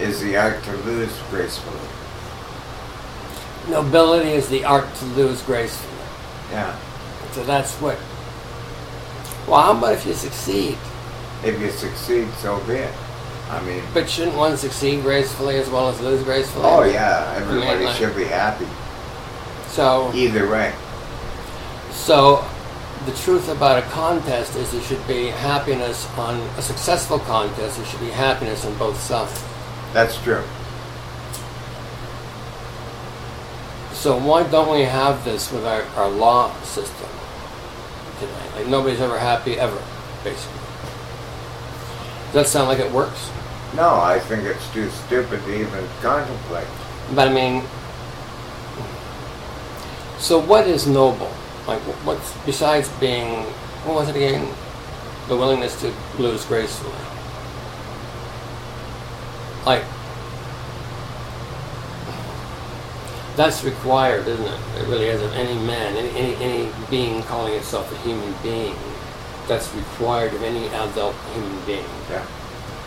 is the art to lose gracefully. Nobility is the art to lose gracefully. Yeah. So that's what. Well, how about if you succeed? If you succeed, so be it. I mean. But shouldn't one succeed gracefully as well as lose gracefully? Oh yeah, everybody should be happy. So. Either way. So, the truth about a contest is there should be happiness on a successful contest. There should be happiness on both sides. That's true. So why don't we have this with our law system today? Like nobody's ever happy ever, basically. Does that sound like it works? No, I think it's too stupid to even contemplate. But I mean, so what is noble? Like what's, besides being, what was it again? The willingness to lose gracefully. Like, that's required, isn't it? It really isn't. Any man, any being calling itself a human being, that's required of any adult human being. Yeah.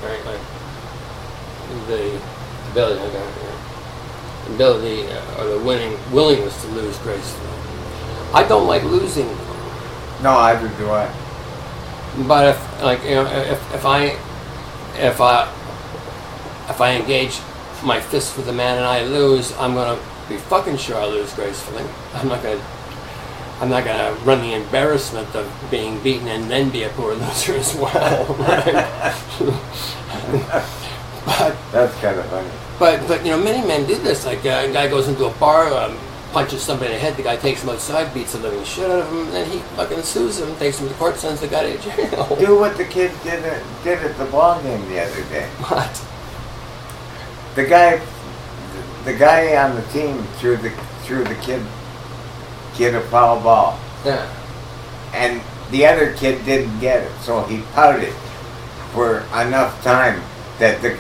Right? Like the ability or the willingness to lose gracefully. I don't like losing. No, either do I. But if, like, you know, if I engage my fist with a man and I lose, I'm gonna be fucking sure I lose gracefully. I'm not gonna run the embarrassment of being beaten and then be a poor loser as well. Right? But that's kind of funny. But you know, many men do this. Like a guy goes into a bar, punches somebody in the head. The guy takes him outside, beats the living shit out of him, and then he fucking sues him, takes him to court, sends the guy to jail. Do what the kid did at the ball game the other day. What? The guy on the team threw the kid a foul ball. Yeah. And the other kid didn't get it, so he pouted for enough time that the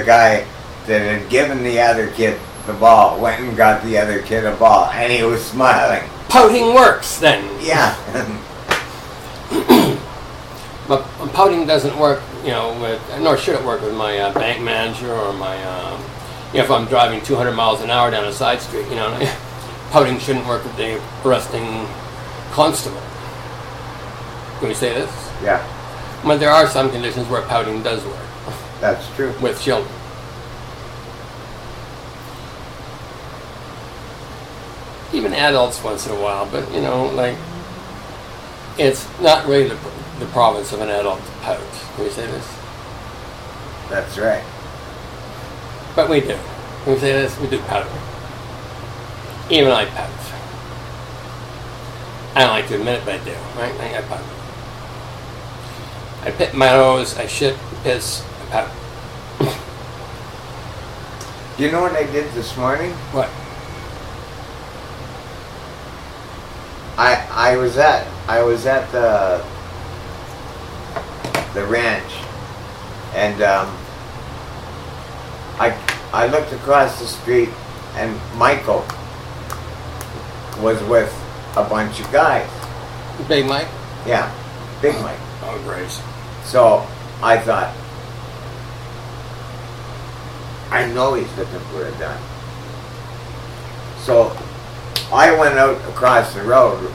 guy that had given the other kid the ball went and got the other kid a ball, and he was smiling. Pouting works then. Yeah. But pouting doesn't work, you know, nor should it work with my bank manager or my, you know, if I'm driving 200 miles an hour down a side street, you know, pouting shouldn't work with the arresting constable. Can we say this? Yeah. But there are some conditions where pouting does work. That's true. With children. Even adults once in a while, but, you know, like, it's not really the province of an adult to pout. Can we say this? That's right. But we do. Can we say this? We do pout. Even I pout. I don't like to admit it, but I do. Right? I pout. I pit my nose, I shit, piss, I pout. You know what I did this morning? What? I was at the ranch, and I looked across the street, and Michael was with a bunch of guys. Big Mike? Yeah, Big Mike. Oh, great. So I thought, I know he's looking for a dime. So I went out across the road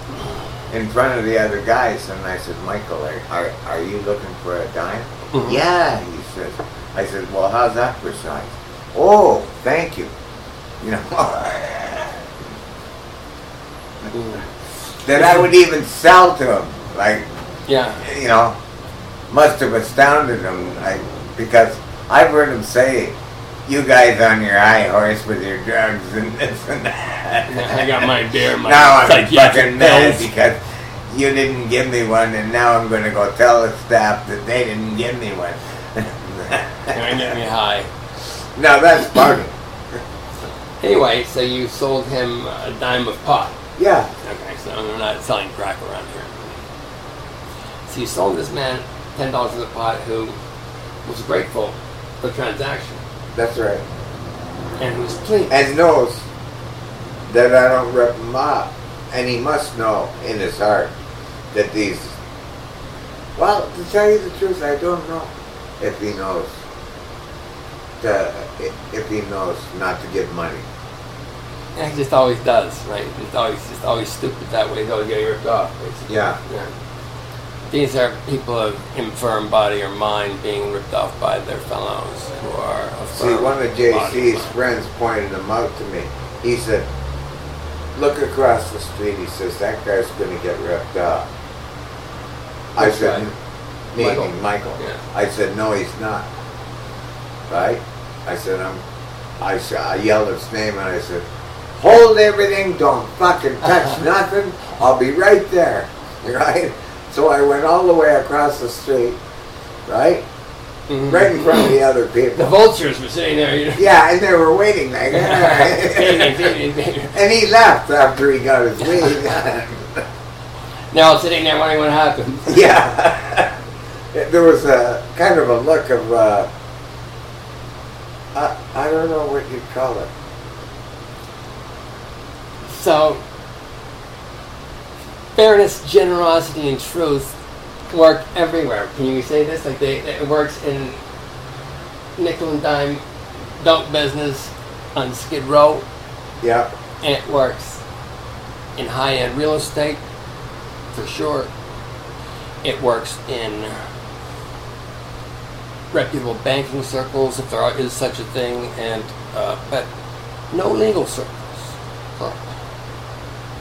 in front of the other guys, and I said, Michael, are you looking for a dime? Mm-hmm. Yeah, he says. I said, well, how's that for size? Oh, thank you. You know, that I would even sell to him. Like, yeah, you know, must have astounded him. Because I've heard him say, you guys on your high horse with your drugs and this and that. I got my beer, my now I'm fucking mad because you didn't give me one, and now I'm going to go tell the staff that they didn't give me one. You're going to get me high. Now that's funny. Anyway, so you sold him a dime of pot. Yeah. Okay, so I'm not selling crack around here. So you sold this man $10 of the pot who was grateful for the transaction. That's right. And who's pleased. And knows that I don't rip him up. And he must know in his heart that these... Well, to tell you the truth, I don't know if he knows. if he knows not to give money. And he just always does, right? Just always stupid that way. He's always getting ripped off, basically. Yeah. These are people of infirm body or mind being ripped off by their fellows who are of See, one of JC's friends pointed him out to me. He said, look across the street. He says, that guy's going to get ripped off. I said, meaning Michael. Yeah. I said, no, he's not. Right? I said, I yelled his name and I said, hold everything, don't fucking touch nothing. I'll be right there. Right? So I went all the way across the street, right? Mm-hmm. Right in front of the other people. The vultures were sitting there. You know? Yeah, and they were waiting like, and he left after he got his weed. Now sitting there wondering what happened. Yeah. There was a kind of a look of, I don't know what you'd call it. So, fairness, generosity, and truth work everywhere. Can you say this? Like it works in nickel and dime dope business on Skid Row. Yeah. And it works in high-end real estate, for sure. It works in reputable banking circles, if there is such a thing, and but no legal circles.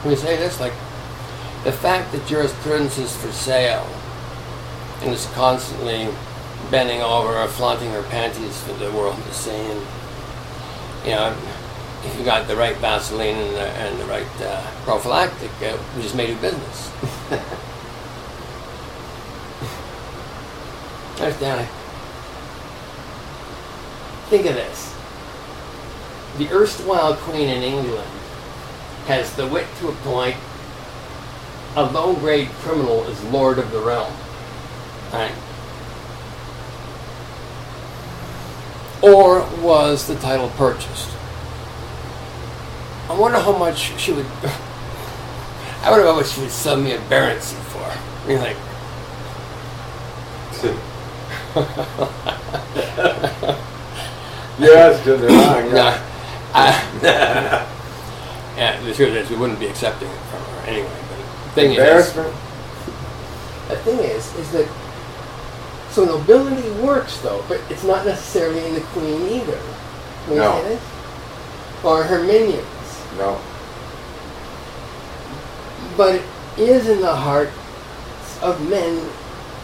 Can we say this? Like, the fact that jurisprudence is for sale and is constantly bending over or flaunting her panties for the world to see, and you know, if you got the right Vaseline and the right prophylactic, we just may do business. Understand? Think of this. The erstwhile queen in England has the wit to appoint a low-grade criminal as lord of the realm. Right? Or was the title purchased? I wonder how much she would... I wonder how much she would sell me a baronetcy for. I mean, like... You're asking the wrong guy. Yeah, the truth is we wouldn't be accepting it from her anyway. But the thing is that so nobility works though, but it's not necessarily in the queen either. Can you say this? Or her minions. No. But it is in the hearts of men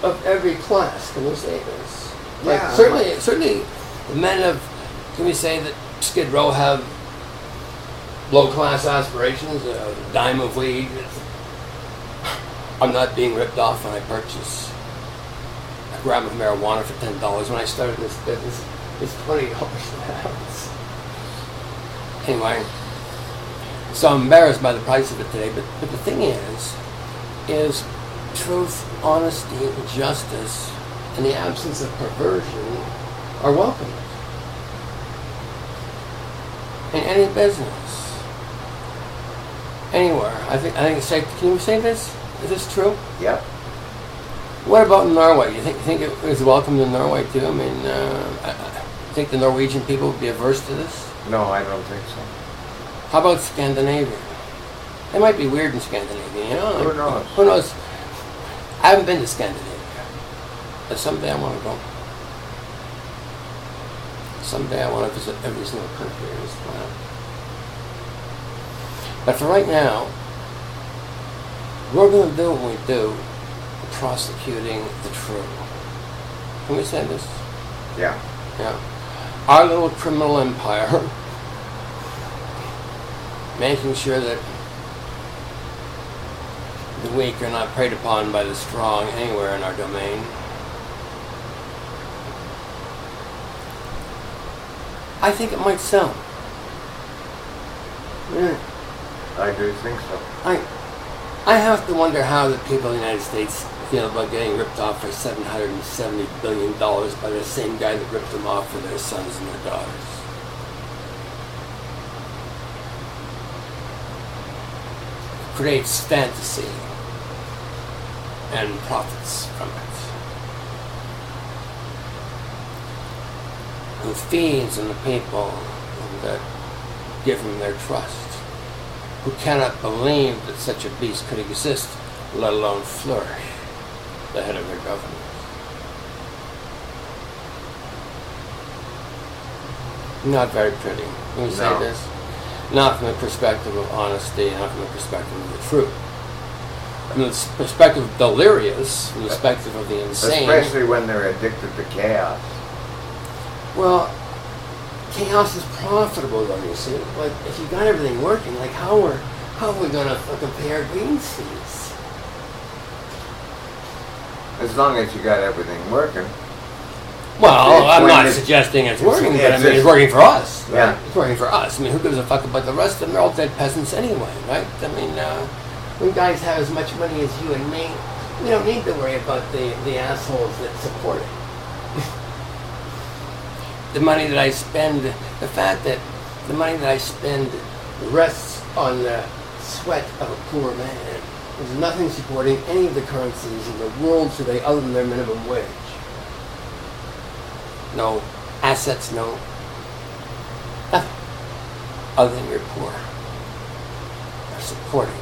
of every class. Can we say this? Like, Yeah. Certainly, the men of. Can we say that Skid Row have low-class aspirations? A dime of weed. I'm not being ripped off when I purchase a gram of marijuana for $10. When I started this business, it's $20 an ounce. Anyway, so I'm embarrassed by the price of it today. But the thing is truth, honesty, justice, and the absence of perversion are welcome in any business, anywhere. I think it's safe. Can you say this? Is this true? Yep. What about Norway? You think it was welcome in Norway too? I mean, I think the Norwegian people would be averse to this. No, I don't think so. How about Scandinavia? It might be weird in Scandinavia, you know? Who knows? Who knows? I haven't been to Scandinavia, but someday I want to go. Someday I want to visit every single country on this planet. But for right now, we're going to do what we do, prosecuting the true. Can we say this? Yeah. Yeah. Our little criminal empire, making sure that the weak are not preyed upon by the strong anywhere in our domain. I think it might sell. Yeah. I do think so. I have to wonder how the people of the United States feel about getting ripped off for $770 billion by the same guy that ripped them off for their sons and their daughters. Creates fantasy and profits from it. who feeds on the people that give him their trust, who cannot believe that such a beast could exist, let alone flourish, the head of their government. Not very pretty. Can we say No. this? Not from the perspective of honesty, not from the perspective of the truth. From the perspective of delirious, from the perspective of the insane. Especially when they're addicted to chaos. Well, chaos is profitable though, you see. Like, if you got everything working, like how are we gonna fucking pay our green fees? As long as you got everything working. Well, I'm when not it's- suggesting it's working, yeah, but I mean, it's it's- working for us. Right? Yeah. It's working for us. I mean, who gives a fuck about the rest of them? They're all dead peasants anyway, right? I mean, when guys have as much money as you and me, we don't need to worry about the assholes that support it. The money that I spend, the fact that the money that I spend rests on the sweat of a poor man. There's nothing supporting any of the currencies in the world today other than their minimum wage. No assets, no nothing other than you're poor. Are supporting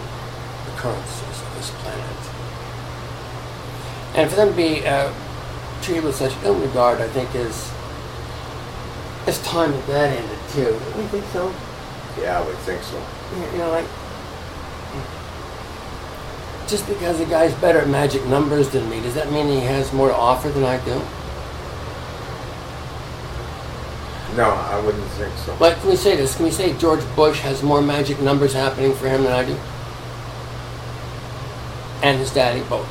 the currencies of this planet. And for them to be treated with such ill regard, I think it's time that that ended too. Don't you think so? Yeah, I would think so. You know, like, just because a guy's better at magic numbers than me, does that mean he has more to offer than I do? No, I wouldn't think so. Like, can we say this? Can we say George Bush has more magic numbers happening for him than I do? And his daddy, both.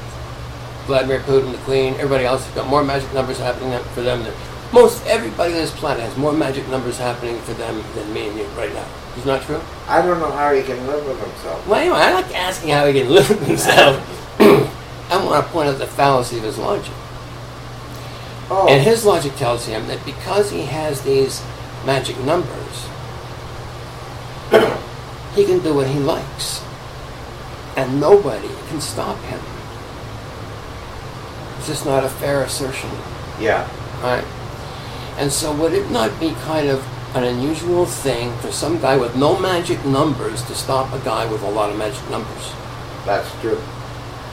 Vladimir Putin, the Queen, everybody else has got more magic numbers happening for them than... Most everybody on this planet has more magic numbers happening for them than me and you right now. Isn't that true? I don't know how he can live with himself. Well, anyway, I like asking how he can live with himself. I want to point out the fallacy of his logic. Oh, And his logic tells him that because he has these magic numbers, he can do what he likes. And nobody can stop him. It's just not a fair assertion, yeah. right? And so would it not be kind of an unusual thing for some guy with no magic numbers to stop a guy with a lot of magic numbers? That's true.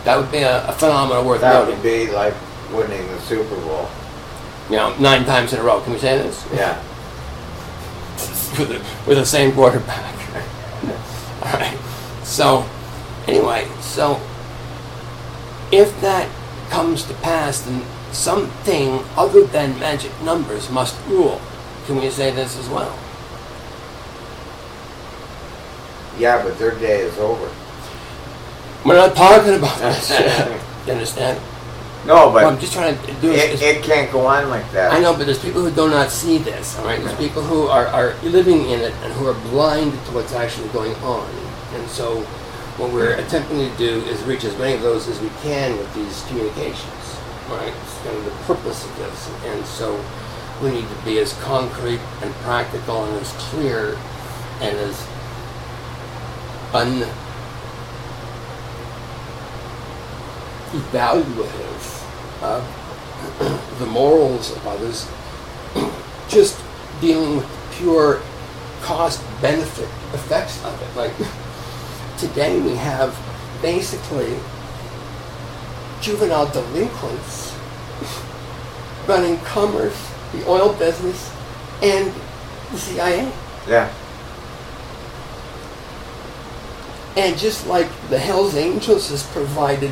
That would be a phenomenon worth That noting. would be like winning the Super Bowl. You know, 9 times in a row. Can we say this? Yeah. with the same quarterback. All right. So, anyway, so if that comes to pass, then something other than magic numbers must rule. Can we say this as well? Yeah, but their day is over. We're not talking about this yet. You understand? No, What I'm but just trying to do is it can't go on like that. I know, but there's people who do not see this, all right? There's people who are living in it and who are blind to what's actually going on. And so what we're attempting to do is reach as many of those as we can with these communications, all right? It's kind of the purpose of this. And so we need to be as concrete and practical and as clear and as evaluative of the morals of others, just dealing with the pure cost-benefit effects of it. Like, today we have basically juvenile delinquents running commerce, the oil business, and the CIA. Yeah. And just like the Hells Angels has provided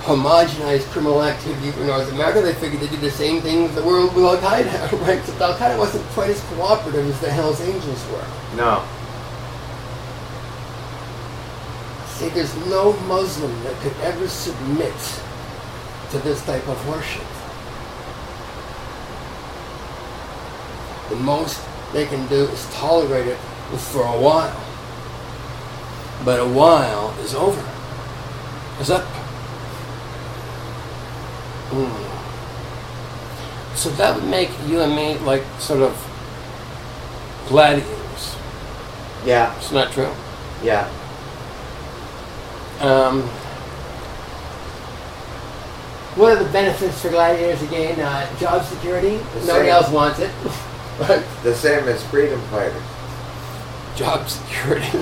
homogenized criminal activity for North America, they figured they'd do the same thing with the world with Al-Qaeda, right? Except Al-Qaeda wasn't quite as cooperative as the Hells Angels were. No. See, there's no Muslim that could ever submit to this type of worship. The most they can do is tolerate it for a while. But a while is over. It's up. So that would make you and me like sort of gladiators. Yeah. It's not true. What are the benefits for gladiators again? Job security. The Nobody same. else wants it. But The same as freedom fighters. job security.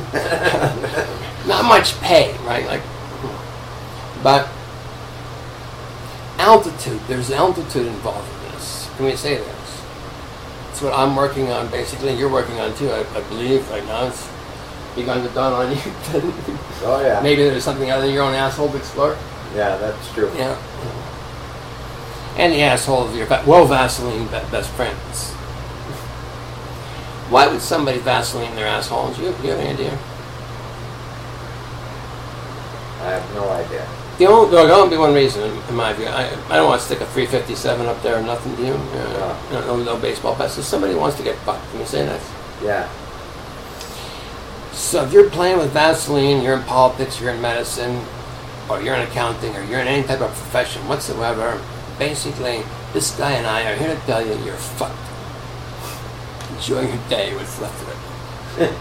Not much pay, right? Like, but altitude. There's altitude involved in this. Can we say this? It's what I'm working on. Basically, you're working on too. I believe right now it's begun to dawn on you. Oh yeah. Maybe there's something other than your own asshole to explore. Yeah, that's true. Yeah. And the asshole of your Vaseline best friends. Why would somebody Vaseline their asshole? Do you have any idea? I have no idea. There'll only be one reason, in my view. I don't want to stick a 357 up there or nothing, do you? No baseball bats. So somebody wants to get fucked. Can you say that? Yeah. So if you're playing with Vaseline, you're in politics, you're in medicine, or you're in accounting, or you're in any type of profession whatsoever, basically, this guy and I are here to tell you you're fucked. Enjoy your day, what's left of it.